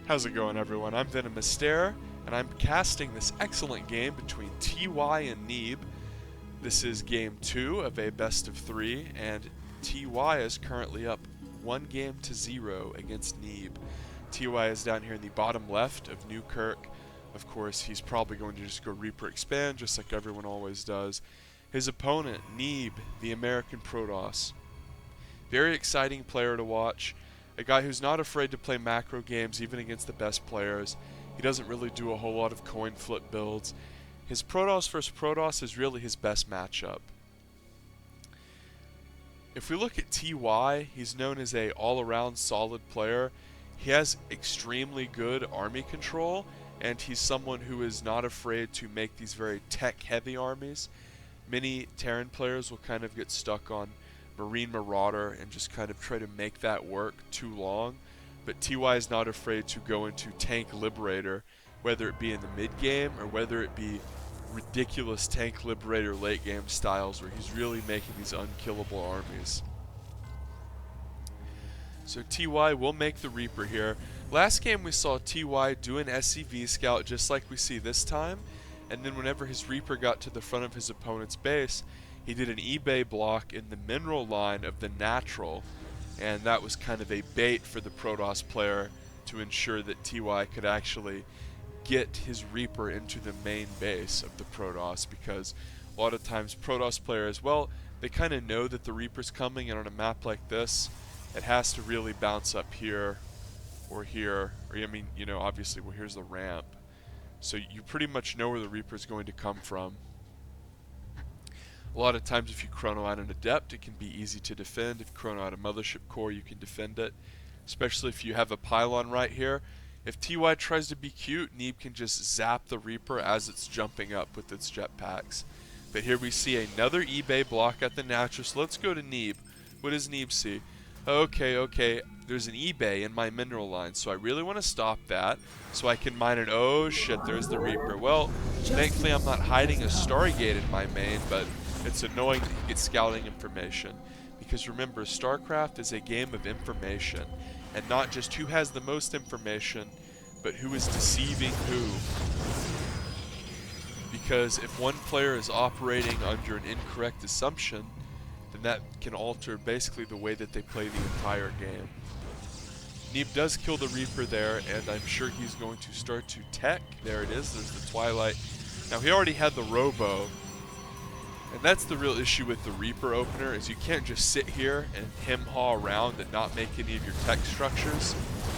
How's it going, everyone? I'm VenomousStare, and I'm casting this excellent game between TY and Neeb. This is game 2 of a best of 3, and TY is currently up 1-0 against Neeb. TY is down here in the bottom left of Newkirk. Of course, he's probably going to just go Reaper Expand, just like everyone always does. His opponent, Neeb, the American Protoss. Very exciting player to watch. A guy who's not afraid to play macro games even against the best players. He doesn't really do a whole lot of coin flip builds. His Protoss versus Protoss is really his best matchup. If we look at TY, he's known as a all-around solid player. He has extremely good army control, and he's someone who is not afraid to make these very tech-heavy armies. Many Terran players will kind of get stuck on Marine Marauder and just kind of try to make that work too long, but TY is not afraid to go into Tank Liberator, whether it be in the mid game or whether it be ridiculous Tank Liberator late game styles where he's really making these unkillable armies. So TY will make the Reaper here. Last game we saw TY do an SCV scout just like we see this time, and then whenever his Reaper got to the front of his opponent's base, he did an eBay block in the mineral line of the natural, and that was kind of a bait for the Protoss player to ensure that TY could actually get his Reaper into the main base of the Protoss, because a lot of times Protoss players, well, they kind of know that the Reaper's coming, and on a map like this, it has to really bounce up here, or I mean, you know, obviously, well, here's the ramp. So you pretty much know where the Reaper's going to come from. A lot of times if you chrono out an Adept, it can be easy to defend. If you chrono out a Mothership Core, you can defend it. Especially if you have a pylon right here. If TY tries to be cute, Neeb can just zap the Reaper as it's jumping up with its jetpacks. But here we see another eBay block at the natural, so let's go to Neeb. What does Neeb see? Okay, there's an eBay in my mineral line, so I really want to stop that so I can mine it. Oh shit, there's the Reaper. Well, thankfully I'm not hiding a Stargate in my main, but it's annoying that he gets scouting information. Because remember, StarCraft is a game of information, and not just who has the most information, but who is deceiving who. Because if one player is operating under an incorrect assumption, then that can alter basically the way that they play the entire game. Neeb does kill the Reaper there, and I'm sure he's going to start to tech. There it is, there's the Twilight. Now he already had the Robo, and that's the real issue with the Reaper opener, is you can't just sit here and hem-haw around and not make any of your tech structures.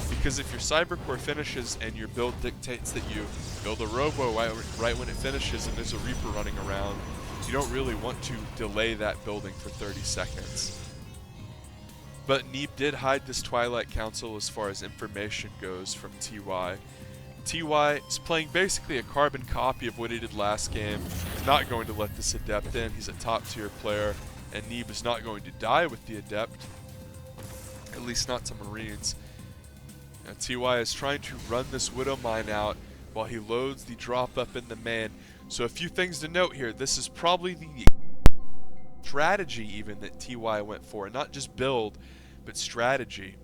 Because if your Cybercore finishes and your build dictates that you build a Robo right when it finishes and there's a Reaper running around, you don't really want to delay that building for 30 seconds. But Neeb did hide this Twilight Council as far as information goes from TY. TY is playing basically a carbon copy of what he did last game. He's not going to let this Adept in. He's a top tier player, and Neeb is not going to die with the Adept. At least not to Marines. Now TY is trying to run this Widow Mine out while he loads the drop up in the main. So a few things to note here. This is probably the strategy even that TY went for. Not just build, but strategy.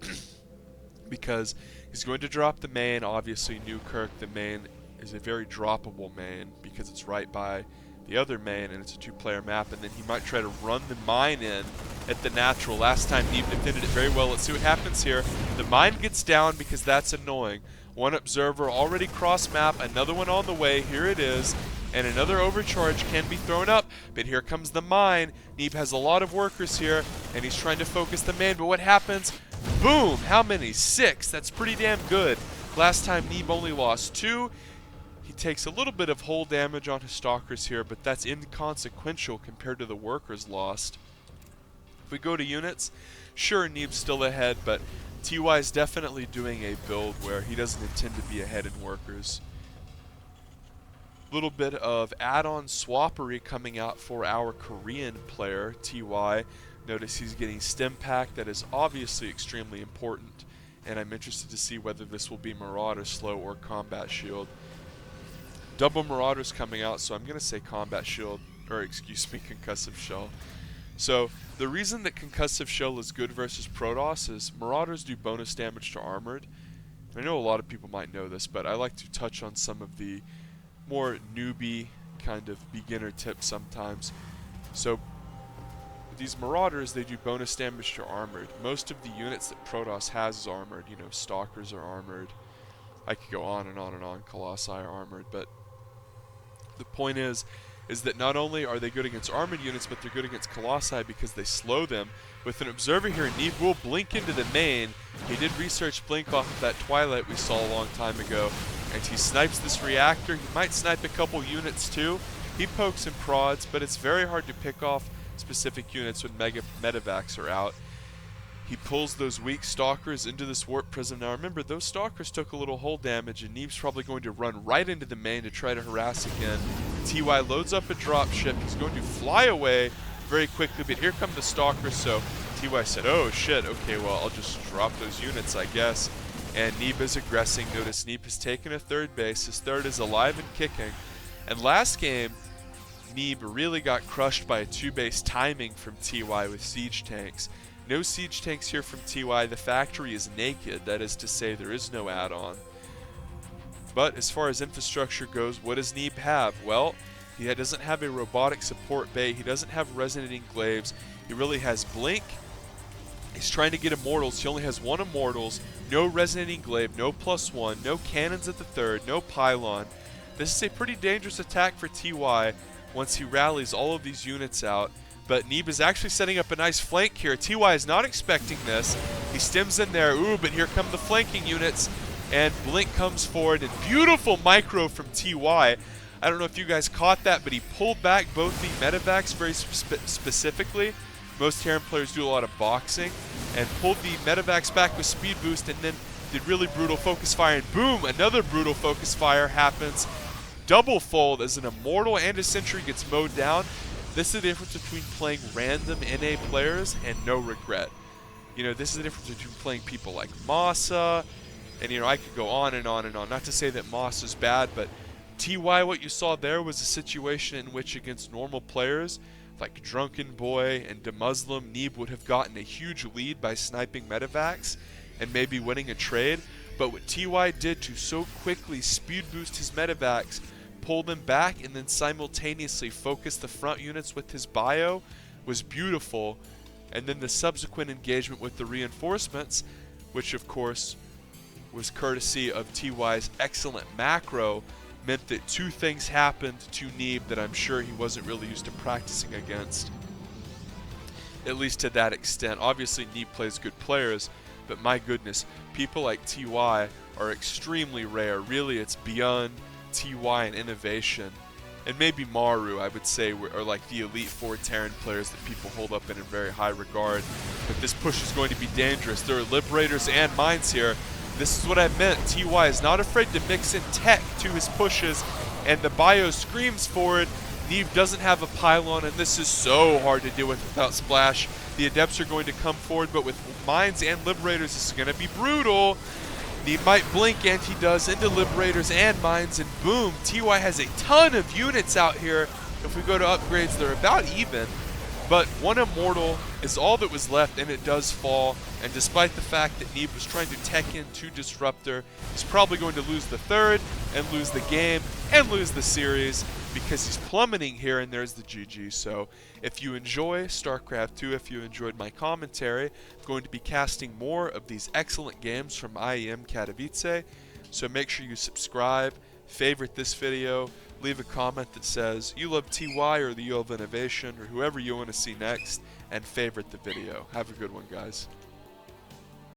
Because he's going to drop the main. Obviously Newkirk, the main, is a very droppable main because it's right by the other main and it's a two-player map, and then he might try to run the mine in at the natural. Last time Neeb defended it very well. Let's see what happens here. The mine gets down because that's annoying. One observer already cross map, another one on the way. Here it is, and another overcharge can be thrown up, but here comes the mine. Neeb has a lot of workers here, and he's trying to focus the main, but what happens? Boom! How many? 6. That's pretty damn good. Last time Neeb only lost 2. He takes a little bit of hull damage on his stalkers here, but that's inconsequential compared to the workers lost. If we go to units, sure, Neeb's still ahead, but TY is definitely doing a build where he doesn't intend to be ahead in workers. Little bit of add-on swappery coming out for our Korean player, TY. Notice he's getting Stim Pack. That is obviously extremely important, and I'm interested to see whether this will be Marauder Slow or Combat Shield. Double Marauders coming out, so I'm going to say Combat Shield, or excuse me, Concussive Shell. So the reason that Concussive Shell is good versus Protoss is Marauders do bonus damage to Armored, I know a lot of people might know this, but I like to touch on some of the more newbie kind of beginner tips sometimes. So these Marauders, they do bonus damage to armored. Most of the units that Protoss has is armored. You know, Stalkers are armored. I could go on and on and on. Colossi are armored, but the point is that not only are they good against armored units, but they're good against Colossi because they slow them. With an observer here, Neeb will blink into the main. He did research blink off of that Twilight we saw a long time ago, and he snipes this reactor. He might snipe a couple units too. He pokes and prods, but it's very hard to pick off specific units when medevacs are out. He pulls those weak Stalkers into this Warp Prism. Now remember, those Stalkers took a little hull damage, and Neeb's probably going to run right into the main to try to harass again. TY loads up a dropship. He's going to fly away very quickly, but here come the Stalkers, so TY said, oh shit, okay, well, I'll just drop those units, I guess. And Neeb is aggressing. Notice Neeb has taken a third base. His third is alive and kicking. And last game, Neeb really got crushed by a 2-base timing from TY with siege tanks. No siege tanks here from TY. The factory is naked. That is to say, there is no add-on. But as far as infrastructure goes, what does Neeb have? Well, he doesn't have a robotic support bay. He doesn't have resonating glaives. He really has blink. He's trying to get immortals. He only has 1 immortals. No resonating glaive. No +1. No cannons at the third. No pylon. This is a pretty dangerous attack for TY once he rallies all of these units out. But Neeb is actually setting up a nice flank here. TY is not expecting this. He stems in there. Ooh, but here come the flanking units. And Blink comes forward. And beautiful micro from TY. I don't know if you guys caught that, but he pulled back both the medevacs very specifically. Most Terran players do a lot of boxing. And pulled the medevacs back with speed boost and then did really brutal focus fire. And boom, another brutal focus fire happens. Double fold as an immortal and a sentry gets mowed down. This is the difference between playing random NA players and no regret. You know, this is the difference between playing people like Masa, and you know, I could go on and on and on. Not to say that Masa is bad, but TY, what you saw there was a situation in which against normal players like Drunken Boy and DeMuslim, Neeb would have gotten a huge lead by sniping medevacs and maybe winning a trade. But what TY did to so quickly speed boost his medevacs, pull them back, and then simultaneously focus the front units with his bio was beautiful. And then the subsequent engagement with the reinforcements, which of course was courtesy of TY's excellent macro, meant that 2 things happened to Neeb that I'm sure he wasn't really used to practicing against, at least to that extent. Obviously Neeb plays good players, but my goodness, people like TY are extremely rare. Really, it's beyond TY and innovation. And maybe Maru, I would say, are like the Elite 4 Terran players that people hold up in a very high regard. But this push is going to be dangerous. There are Liberators and Mines here. This is what I meant. TY is not afraid to mix in tech to his pushes, and the bio screams for it. Neeb doesn't have a pylon, and this is so hard to deal with without Splash. The Adepts are going to come forward, but with Mines and Liberators, this is going to be brutal. Neeb might blink, and he does, into Liberators and Mines, and boom, TY has a ton of units out here. If we go to upgrades, they're about even. But 1 immortal is all that was left, and it does fall. And despite the fact that Neeb was trying to tech in 2 Disruptor, he's probably going to lose the 3rd, and lose the game, and lose the series, because he's plummeting here, and there's the GG. So if you enjoy StarCraft 2, if you enjoyed my commentary, I'm going to be casting more of these excellent games from IEM Katowice. So make sure you subscribe, favorite this video, leave a comment that says you love TY or the You Love Innovation or whoever you want to see next, and favorite the video. Have a good one, guys.